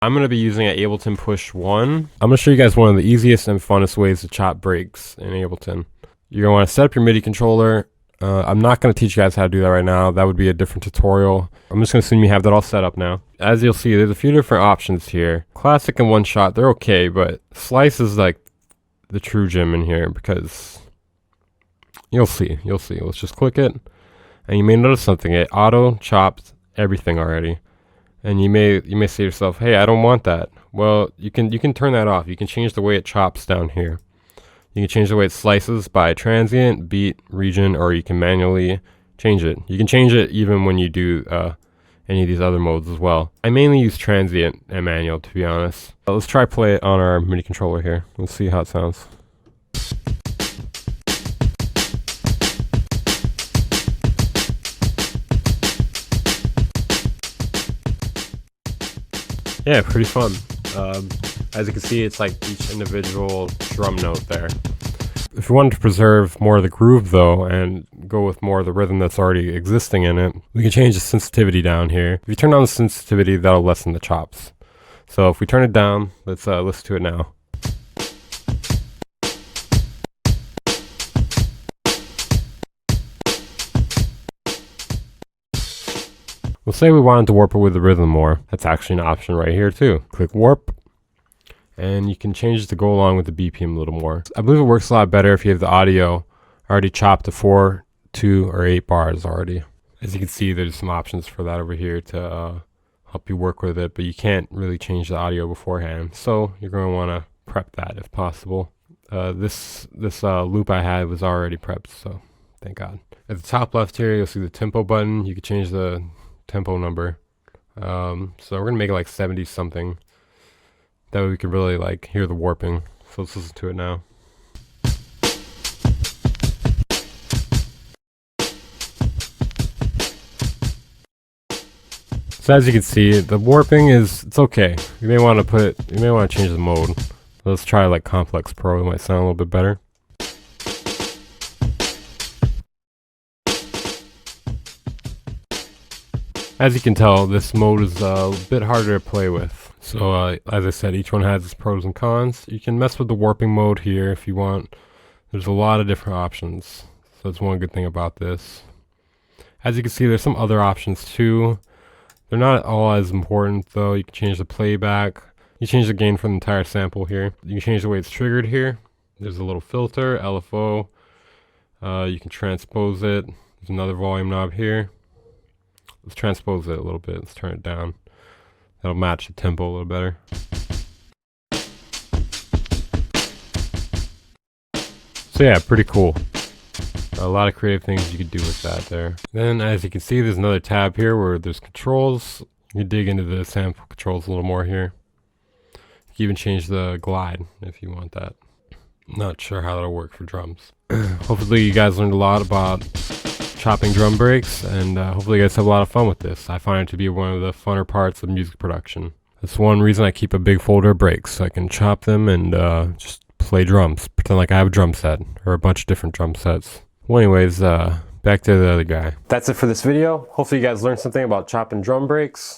I'm going to be using an Ableton Push 1. I'm going to show you guys one of the easiest and funnest ways to chop breaks in Ableton. You're going to want to set up your MIDI controller. I'm not going to teach you guys how to do that right now. That would be a different tutorial. I'm just going to assume you have that all set up now. As you'll see, there's a few different options here. Classic and one shot, they're okay, but slice is like the true gem in here because you'll see. Let's just click it. And you may notice something. It auto chopped everything already. And you may say to yourself, hey, I don't want that. Well, you can turn that off. You can change the way it chops down here. You can change the way it slices by transient, beat, region, or you can manually change it. You can change it even when you do any of these other modes as well. I mainly use transient and manual, to be honest. Let's try play it on our MIDI controller here. Let's see how it sounds. Yeah, pretty fun. As you can see, it's like each individual drum note there. If you wanted to preserve more of the groove though, and go with more of the rhythm that's already existing in it, we can change the sensitivity down here. If you turn on the sensitivity, that'll lessen the chops. So if we turn it down, let's listen to it now. Let's say we wanted to warp it with the rhythm more. That's actually an option right here too. Click warp, and you can change it to go along with the BPM a little more. I believe it works a lot better if you have the audio already chopped to 4, 2, or 8 bars already. As you can see, there's some options for that over here to help you work with it, but you can't really change the audio beforehand. So you're going to want to prep that if possible. This loop I had was already prepped, so thank God. At the top left here, you'll see the tempo button. You can change the tempo number. So we're gonna make it like 70 something. That way we can really like hear the warping. So let's listen to it now. So as you can see, the warping it's okay. You may want to change the mode. Let's try like Complex Pro. It might sound a little bit better. As you can tell, this mode is a bit harder to play with. So as I said, each one has its pros and cons. You can mess with the warping mode here if you want. There's a lot of different options. So that's one good thing about this. As you can see, there's some other options too. They're not all as important though. You can change the playback. You change the gain for the entire sample here. You can change the way it's triggered here. There's a little filter, LFO. You can transpose it. There's another volume knob here. Let's transpose it a little bit. Let's turn it down. That'll match the tempo a little better. So yeah, pretty cool. A lot of creative things you could do with that there. Then as you can see, there's another tab here where there's controls. You can dig into the sample controls a little more here. You can even change the glide if you want that. Not sure how that'll work for drums. Hopefully you guys learned a lot about chopping drum breaks, and hopefully you guys have a lot of fun with this. I find it to be one of the funner parts of music production. That's one reason I keep a big folder of breaks, so I can chop them and just play drums. Pretend like I have a drum set, or a bunch of different drum sets. Well anyways, back to the other guy. That's it for this video. Hopefully you guys learned something about chopping drum breaks.